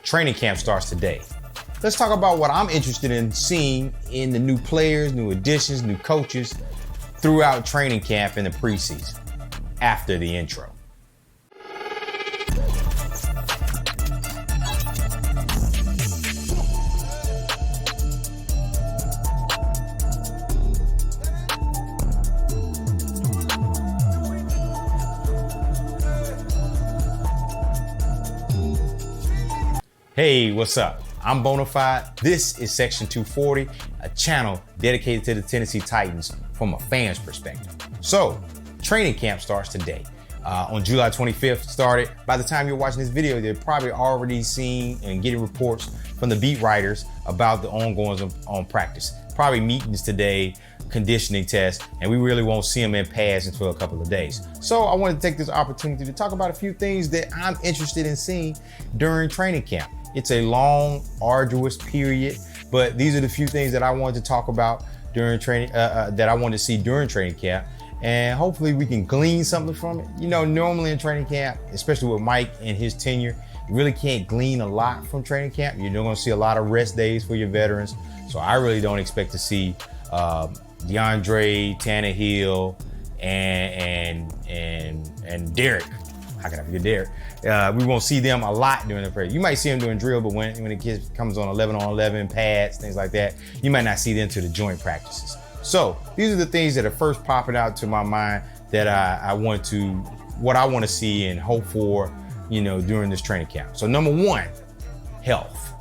training camp starts today. Let's talk about what I'm interested in seeing in the new players, new additions, new coaches throughout training camp in the preseason after the intro. Hey, what's up? I'm Bonafide. This is Section 240, a channel dedicated to the Tennessee Titans from a fan's perspective. So, training camp starts today. On July 25th started. By the time you're watching this video, they're probably already seen and getting reports from the beat writers about the ongoings on practice. Probably meetings today, conditioning tests, and we really won't see them in pads until a couple of days. So I wanted to take this opportunity to talk about a few things that I'm interested in seeing during training camp. It's a long, arduous period, but these are the few things that I wanted to talk about during training, that I wanted to see during training camp. And hopefully we can glean something from it. You know, normally in training camp, especially with Mike and his tenure, you really can't glean a lot from training camp. You're going to see a lot of rest days for your veterans. So I really don't expect to see DeAndre, Tannehill, and Derek. How can I forget Derek? We won't see them a lot during the practice. You might see them doing drill, but when the kid comes on 11-on-11 pads, things like that, you might not see them to the joint practices. So these are the things that are first popping out to my mind that what I want to see and hope for, during this training camp. So number one, health.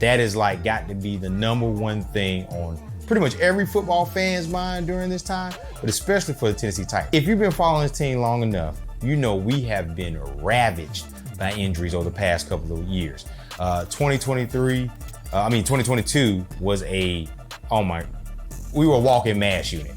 That is got to be the number one thing on pretty much every football fan's mind during this time, but especially for the Tennessee Titans. If you've been following this team long enough, you know we have been ravaged by injuries over the past couple of years. 2022 was we were a walking mass unit.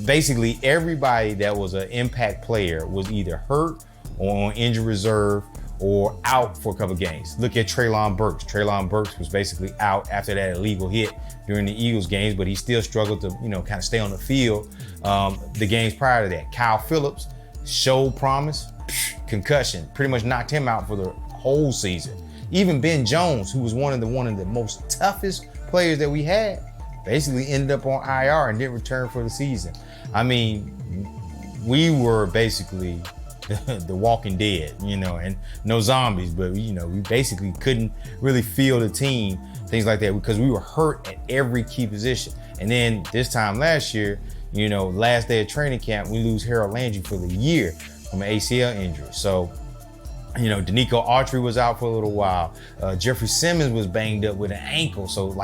Basically, everybody that was an impact player was either hurt or on injury reserve or out for a couple of games. Look at Treylon Burks. Treylon Burks was basically out after that illegal hit during the Eagles games, but he still struggled to, kind of stay on the field the games prior to that. Kyle Phillips showed promise, concussion, pretty much knocked him out for the whole season. Even Ben Jones, who was one of the most toughest players that we had, basically ended up on IR and didn't return for the season. I mean, we were basically the Walking Dead, and no zombies, but we basically couldn't really feel the team, things like that, because we were hurt at every key position. And then this time last year, last day of training camp, we lose Harold Landry for the year from an ACL injury. So, Danico Autry was out for a little while. Jeffrey Simmons was banged up with an ankle. So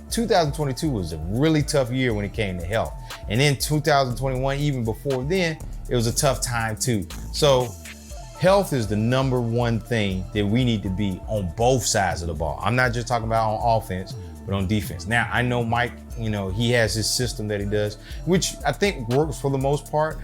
2022 was a really tough year when it came to health. And then 2021, even before then, it was a tough time too. So health is the number one thing that we need to be on both sides of the ball. I'm not just talking about on offense, but on defense. Now, I know Mike, he has his system that he does, which I think works for the most part.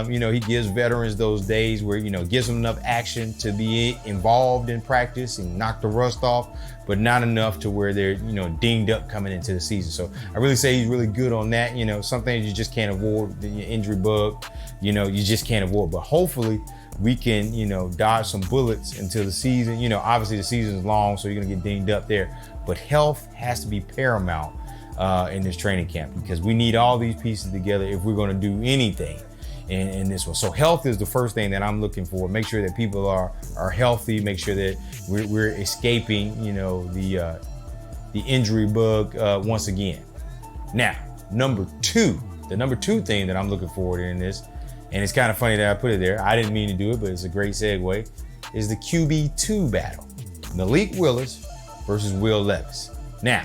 He gives veterans those days where, gives them enough action to be involved in practice and knock the rust off, but not enough to where they're, dinged up coming into the season. So I really say he's really good on that. Some things you just can't avoid, the injury bug, you just can't avoid, but hopefully we can, dodge some bullets until the season. Obviously the season is long, so you're gonna get dinged up there, but health has to be paramount in this training camp, because we need all these pieces together if we're gonna do anything in this one. So health is the first thing that I'm looking for. Make sure that people are healthy, make sure that we're escaping, the injury bug once again. Now, the number two thing that I'm looking forward in this, and it's kind of funny that I put it there, I didn't mean to do it, but it's a great segue, is the QB2 battle. Malik Willis versus Will Levis. Now,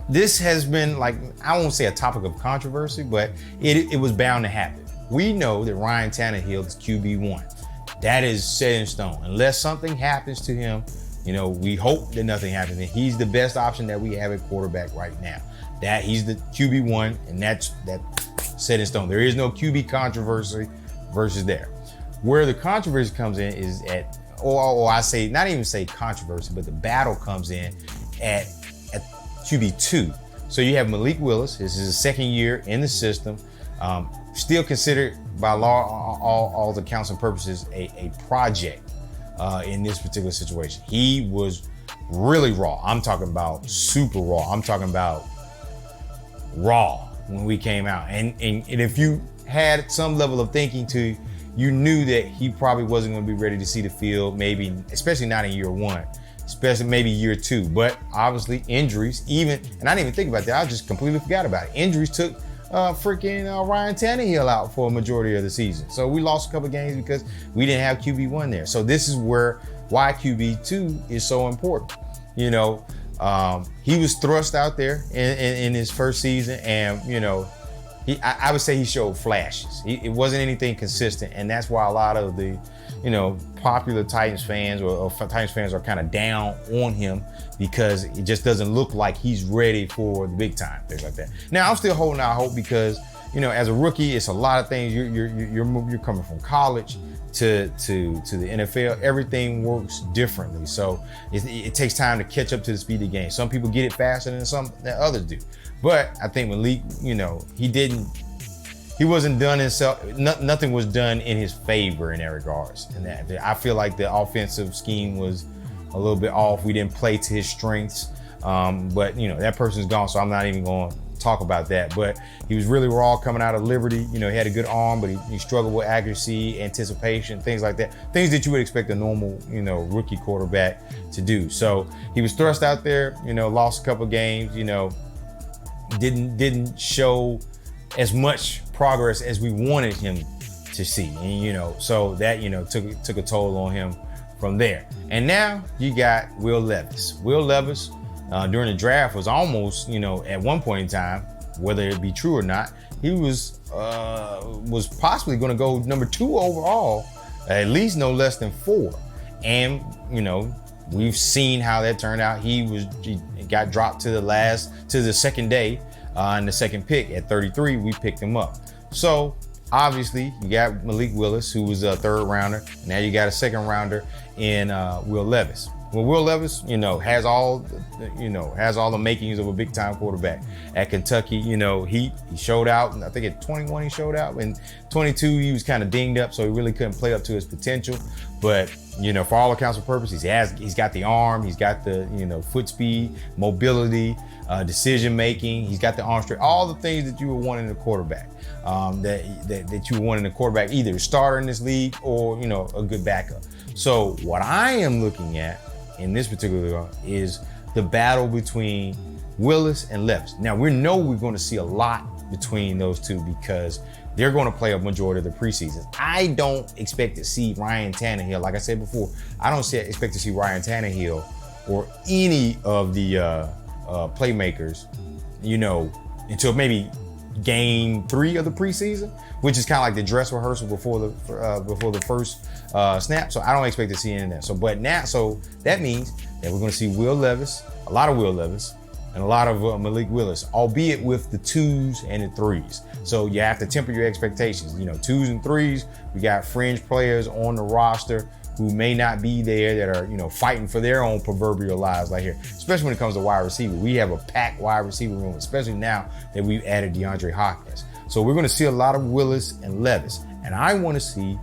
this has been I won't say a topic of controversy, but it was bound to happen. We know that Ryan Tannehill is QB1. That is set in stone. Unless something happens to him, we hope that nothing happens. And he's the best option that we have at quarterback right now. That he's the QB1, and that's set in stone. There is no QB controversy versus there. Where the controversy comes in is at, or I say, not even say controversy, but the battle comes in at QB2. So you have Malik Willis. This is his second year in the system. Still considered by law, all the counts and purposes, a project in this particular situation. He was really raw. I'm talking about super raw. I'm talking about raw when we came out. And if you had some level of thinking to, you knew that he probably wasn't going to be ready to see the field, maybe, especially not in year one, especially maybe year two. But obviously injuries, and I didn't even think about that. I just completely forgot about it. Injuries took freaking Ryan Tannehill out for a majority of the season. So we lost a couple of games because we didn't have QB1 there. So this is why QB2 is so important. You know, he was thrust out there in his first season, and you know, I would say he showed flashes. It wasn't anything consistent, and that's why a lot of the, you know, popular Titans fans or Titans fans are kind of down on him, because it just doesn't look like he's ready for the big time, things like that. Now I'm still holding out hope because, you know, as a rookie, it's a lot of things. You're coming from college to the NFL. Everything works differently, so it takes time to catch up to the speed of the game. Some people get it faster than others do. But I think Malik, you know, he wasn't done himself. Nothing was done in his favor in that regards. And that I feel like the offensive scheme was a little bit off. We didn't play to his strengths. But you know, that person's gone, so I'm not even going to talk about that. But he was really raw coming out of Liberty. You know, he had a good arm, but he struggled with accuracy, anticipation, things like that. Things that you would expect a normal, you know, rookie quarterback to do. So he was thrust out there, you know, lost a couple of games, you know, didn't show as much progress as we wanted him to see. And, you know, so that, you know, took a toll on him from there. And now you got Will Levis. Will Levis, during the draft was almost, you know, at one point in time, whether it be true or not, he was possibly going to go number 2 overall, at least no less than 4. And, you know, we've seen how that turned out. He got dropped to the second day, and the second pick at 33, we picked him up. So obviously you got Malik Willis, who was a 3rd rounder. Now you got a 2nd rounder in Will Levis. Well, Will Levis, you know, has all the makings of a big time quarterback. At Kentucky, you know, he showed out, and I think at 21 he showed out. In 22 he was kind of dinged up, so he really couldn't play up to his potential. But you know, for all accounts and purposes, he's got the arm, he's got the, you know, foot speed, mobility, decision making. He's got the arm strength, all the things that you would want in a quarterback. That you would want in a quarterback, either a starter in this league or, you know, a good backup. So what I am looking at in this particular is the battle between Willis and Levis. Now we know we're going to see a lot between those two because they're going to play a majority of the preseason. I don't expect to see Ryan Tannehill. Like I said before, I don't expect to see Ryan Tannehill or any of the playmakers, you know, until maybe game 3 of the preseason, which is kind of like the dress rehearsal before the first snap. So I don't expect to see any of that. So that means that we're going to see Will Levis, a lot of Will Levis, and a lot of Malik Willis, albeit with the 2s and the 3s. So you have to temper your expectations. You know, 2s and 3s, we got fringe players on the roster who may not be there that are, you know, fighting for their own proverbial lives like here, especially when it comes to wide receiver. We have a packed wide receiver room, especially now that we've added DeAndre Hopkins. So we're going to see a lot of Willis and Levis. And I want to see,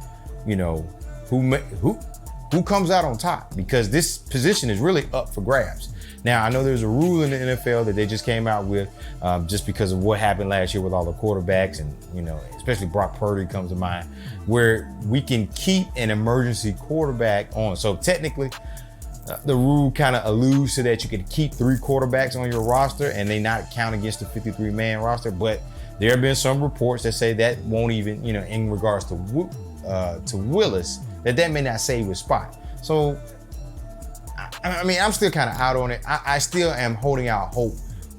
you know, who comes out on top, because this position is really up for grabs. Now, I know there's a rule in the NFL that they just came out with just because of what happened last year with all the quarterbacks, and, you know, especially Brock Purdy comes to mind, where we can keep an emergency quarterback on. So technically, the rule kind of alludes to that you can keep 3 quarterbacks on your roster and they not count against the 53-man roster. But there have been some reports that say that won't even, you know, in regards to Willis, that may not save his spot. So, I mean, I'm still kind of out on it. I still am holding out hope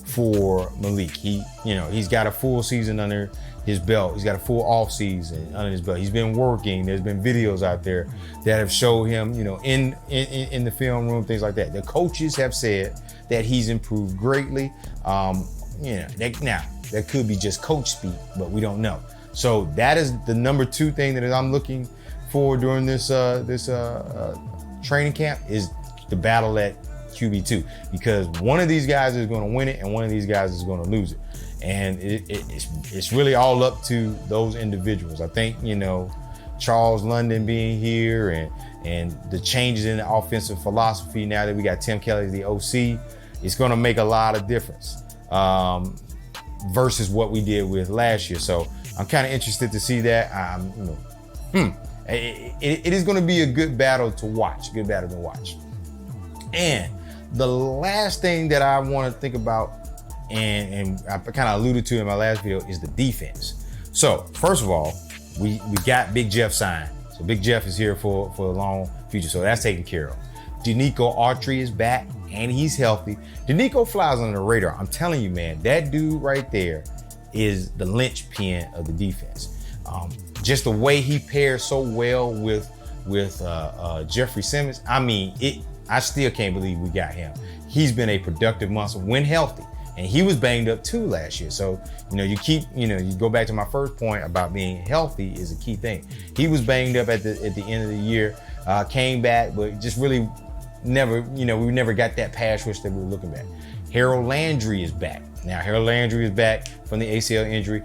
for Malik. He's got a full season under his belt. He's got a full off season under his belt. He's been working. There's been videos out there that have showed him, you know, in the film room, things like that. The coaches have said that he's improved greatly. Now that could be just coach speak, but we don't know. So that is the number 2 thing that I'm looking for during this training camp, is the battle at QB2, because one of these guys is going to win it and one of these guys is going to lose it. And it's really all up to those individuals. I think, you know, Charles London being here and the changes in the offensive philosophy now that we got Tim Kelly as the OC, it's going to make a lot of difference versus what we did with last year. So I'm kind of interested to see that. It is going to be a good battle to watch. And the last thing that I want to think about, and I kind of alluded to in my last video, is the defense. So first of all, we got Big Jeff signed. So Big Jeff is here for a long future. So that's taken care of. Denico Autry is back and he's healthy. Denico flies under the radar. I'm telling you, man, that dude right there is the linchpin of the defense. Just the way he pairs so well with Jeffrey Simmons. I mean, I still can't believe we got him. He's been a productive muscle when healthy. And he was banged up too last year. So, you go back to my first point about being healthy is a key thing. He was banged up at the end of the year, came back, but just really never, we never got that pass rush that we were looking at. Harold Landry is back. Now, Harold Landry is back from the ACL injury.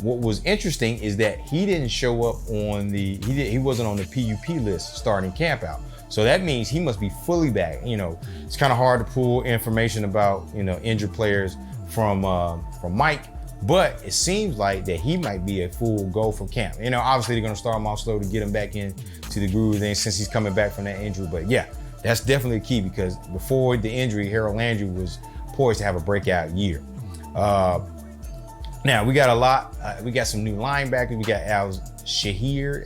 What was interesting is that he didn't show up he wasn't on the PUP list starting camp out. So that means he must be fully back. It's kind of hard to pull information about, injured players from Mike, but it seems like that he might be a full go from camp. Obviously they're going to start him off slow to get him back into the groove then since he's coming back from that injury. But yeah, that's definitely key because before the injury, Harold Landry was poised to have a breakout year. Now we got we got some new linebackers. We got Algier.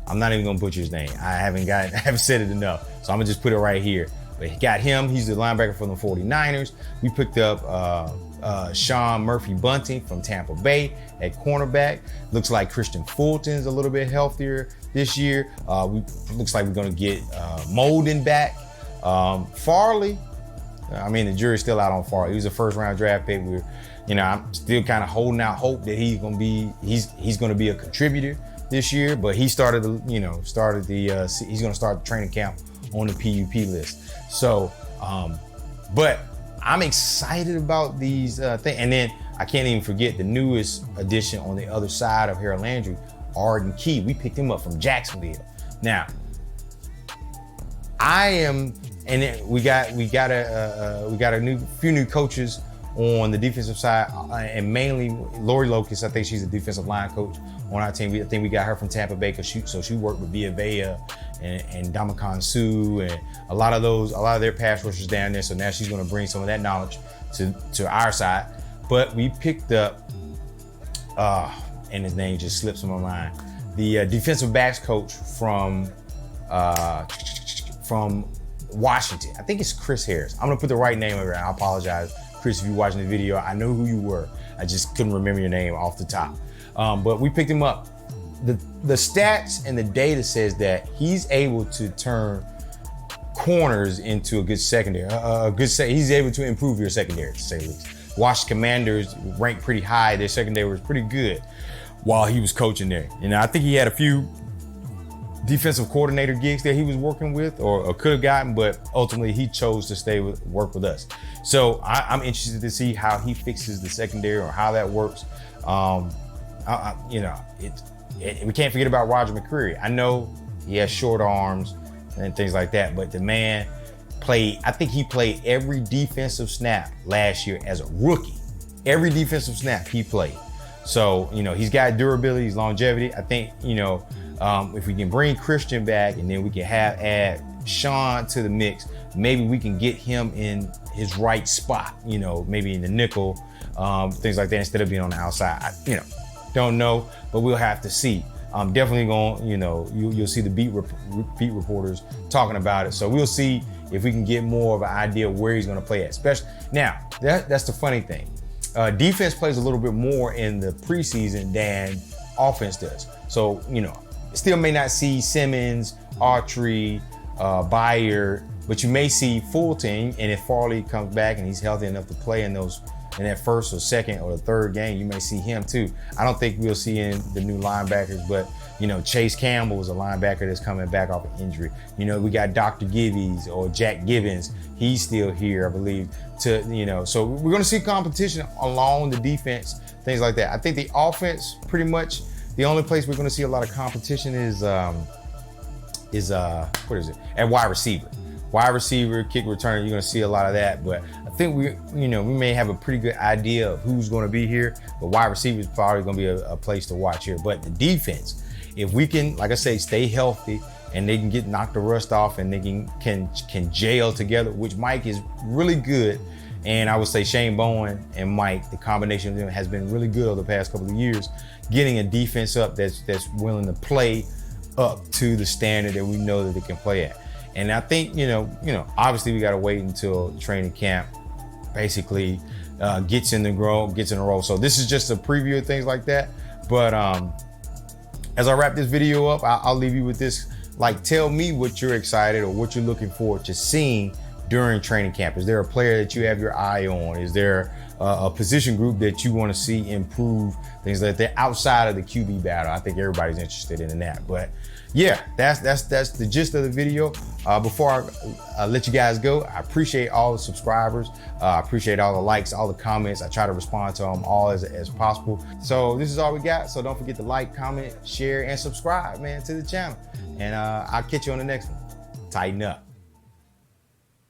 I'm not even gonna butcher his name. I haven't said it enough. So I'm gonna just put it right here. But he got him. He's the linebacker for the 49ers. We picked up Sean Murphy-Bunting from Tampa Bay at cornerback. Looks like Christian Fulton's a little bit healthier this year. Looks like we're gonna get Molden back. Farley, the jury's still out on Farley. He was a first-round draft pick. I'm still kind of holding out hope that he's gonna be a contributor this year, but he he's going to start the training camp on the PUP list. So, but I'm excited about these things. And then I can't even forget the newest addition on the other side of Harold Landry, Arden Key. We picked him up from Jacksonville. Now, we got a few new coaches on the defensive side, and mainly Lori Locust. I think she's a defensive line coach on our team. I think we got her from Tampa Bay so she worked with Via Vea and Damakan Sue and a lot of their pass rushers down there. So now she's going to bring some of that knowledge to our side. But we picked up, and his name just slips in my mind, the defensive backs coach from Washington. I think it's Chris Harris. I'm going to put the right name over it. I apologize, Chris, if you're watching the video. I know who you were. I just couldn't remember your name off the top. But we picked him up. The stats and the data says that he's able to turn corners into a good secondary. He's able to improve your secondary, to say the least. Washington Commanders ranked pretty high. Their secondary was pretty good while he was coaching there. I think he had a few defensive coordinator gigs that he was working with or could have gotten, but ultimately he chose to work with us. So I'm interested to see how he fixes the secondary or how that works. We can't forget about Roger McCreary. I know he has short arms and things like that, but the man I think he played every defensive snap last year as a rookie. Every defensive snap he played. So, he's got durability, he's longevity. I think, if we can bring Christian back and then we can add Sean to the mix, maybe we can get him in his right spot, maybe in the nickel, things like that, instead of being on the outside. Don't know, but we'll have to see. I'm definitely going, you'll see the beat reporters talking about it. So we'll see if we can get more of an idea of where he's going to play at. Especially now, that's the funny thing. Defense plays a little bit more in the preseason than offense does. So, still may not see Simmons, Autry, Bayer, but you may see Fulton. And if Farley comes back and he's healthy enough to play in that first or second or the third game, you may see him too. I don't think we'll see in the new linebackers, but Chase Campbell is a linebacker that's coming back off an injury. We got Dr. Givens or Jack Gibbons. He's still here, I believe. So we're going to see competition along the defense, things like that. I think the offense, pretty much the only place we're going to see a lot of competition is what is it? At wide receiver. Wide receiver, kick returner, you're gonna see a lot of that, but I think we may have a pretty good idea of who's gonna be here, but wide receiver is probably gonna be a place to watch here. But the defense, if we can, like I say, stay healthy and they can knock the rust off and they can gel together, which Mike is really good. And I would say Shane Bowen and Mike, the combination of them has been really good over the past couple of years, getting a defense up that's willing to play up to the standard that we know that they can play at. And I think, obviously we got to wait until training camp basically gets in the roll. So this is just a preview of things like that. But as I wrap this video up, I'll leave you with this. Like, tell me what you're excited or what you're looking forward to seeing during training camp. Is there a player that you have your eye on? Is there a position group that you want to see improve? Things like that outside of the QB battle. I think everybody's interested in that. But yeah, that's the gist of the video. Before I let you guys go, I appreciate all the subscribers. I appreciate all the likes, all the comments. I try to respond to them all as possible. So this is all we got. So don't forget to like, comment, share, and subscribe, man, to the channel. And I'll catch you on the next one. Tighten up.